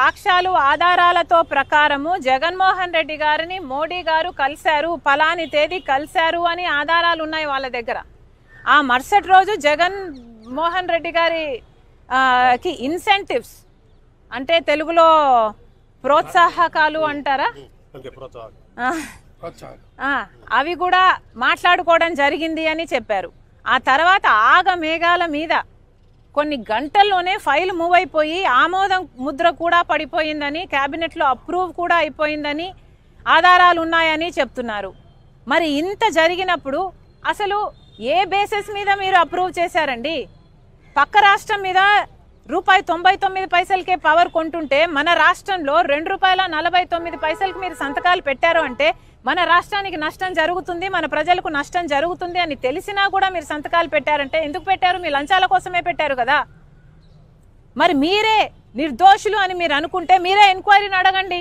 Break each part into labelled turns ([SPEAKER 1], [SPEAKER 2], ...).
[SPEAKER 1] సాక్ష్యాలు ఆధారాలతో ప్రకారము జగన్మోహన్ రెడ్డి గారిని మోడీ గారు కలిశారు, ఫలాని తేదీ కలిశారు అని ఆధారాలు ఉన్నాయి వాళ్ళ దగ్గర. ఆ మరుసటి రోజు జగన్మోహన్ రెడ్డి గారికి ఇన్సెంటివ్స్ అంటే తెలుగులో ప్రోత్సాహకాలు అంటారా, అవి కూడా మాట్లాడుకోవడం జరిగింది అని చెప్పారు. ఆ తర్వాత ఆగమేఘాల మీద కొన్ని గంటల్లోనే ఫైల్ మూవ్ అయిపోయి ఆమోదం ముద్ర కూడా పడిపోయిందని, క్యాబినెట్లో అప్రూవ్ కూడా అయిపోయిందని ఆధారాలు ఉన్నాయని చెప్తున్నారు. మరి ఇంత జరిగినప్పుడు అసలు ఏ బేసిస్ మీద మీరు అప్రూవ్ చేశారండి? పక్క రాష్ట్రం మీద ₹99 పవర్ కొంటుంటే మన రాష్ట్రంలో ₹2.49 మీరు సంతకాలు పెట్టారు అంటే మన రాష్ట్రానికి నష్టం జరుగుతుంది, మన ప్రజలకు నష్టం జరుగుతుంది అని తెలిసినా కూడా మీరు సంతకాలు పెట్టారంటే ఎందుకు పెట్టారు? మీ లంచాల కోసమే పెట్టారు కదా. మరి మీరే నిర్దోషులు అని మీరు అనుకుంటే మీరే ఎంక్వైరీని అడగండి.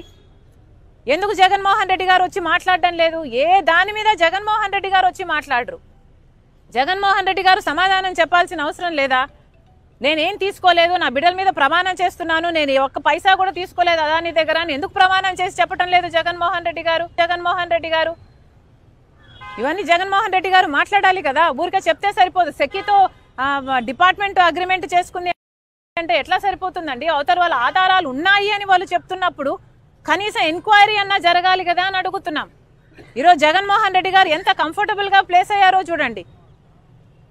[SPEAKER 1] ఎందుకు జగన్మోహన్ రెడ్డి గారు వచ్చి మాట్లాడడం లేదు? ఏ దాని మీద జగన్మోహన్ రెడ్డి గారు వచ్చి మాట్లాడరు? జగన్మోహన్ రెడ్డి గారు సమాధానం చెప్పాల్సిన అవసరం లేదా? నేనేం తీసుకోలేదు, నా బిడ్డల మీద ప్రమాణం చేస్తున్నాను, నేను ఒక్క పైసా కూడా తీసుకోలేదు అదాని దగ్గర అని ఎందుకు ప్రమాణం చేసి చెప్పడం లేదు జగన్మోహన్ రెడ్డి గారు? ఇవన్నీ జగన్మోహన్ రెడ్డి గారు మాట్లాడాలి కదా. ఊరికే చెప్తే సరిపోదు. సెక్కితో డిపార్ట్మెంట్ అగ్రిమెంట్ చేసుకుంది అంటే ఎట్లా సరిపోతుందండి? అవతల వాళ్ళ ఆధారాలు ఉన్నాయి అని వాళ్ళు చెప్తున్నప్పుడు కనీసం ఎంక్వైరీ అన్నా జరగాలి కదా అని అడుగుతున్నాం. ఈరోజు జగన్మోహన్ రెడ్డి గారు ఎంత కంఫర్టబుల్గా ప్లేస్ అయ్యారో చూడండి.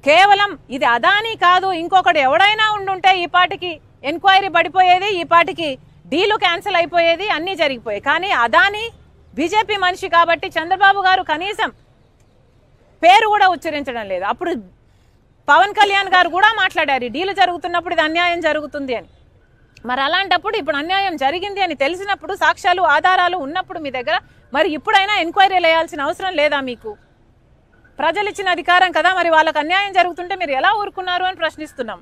[SPEAKER 1] కేవలం ఇది అదాని కాదు, ఇంకొకటి ఎవడైనా ఉండుంటే ఈ పాటికి ఎంక్వైరీ పడిపోయేది, ఈ పాటికి డీలు క్యాన్సిల్ అయిపోయేది, అన్నీ జరిగిపోయాయి. కానీ అదాని బీజేపీ మనిషి కాబట్టి చంద్రబాబు గారు కనీసం పేరు కూడా ఉచ్చరించడం లేదు. అప్పుడు పవన్ కళ్యాణ్ గారు కూడా మాట్లాడారు డీలు జరుగుతున్నప్పుడు ఇది అన్యాయం జరుగుతుంది అని. మరి అలాంటప్పుడు ఇప్పుడు అన్యాయం జరిగింది అని తెలిసినప్పుడు, సాక్ష్యాలు ఆధారాలు ఉన్నప్పుడు మీ దగ్గర, మరి ఇప్పుడైనా ఎంక్వైరీలు వేయాల్సిన అవసరం లేదా మీకు? ప్రజలు ఇచ్చిన అధికారం కదా, మరి వాళ్ళకు అన్యాయం జరుగుతుంటే మీరు ఎలా ఊరుకున్నారు అని ప్రశ్నిస్తున్నాం.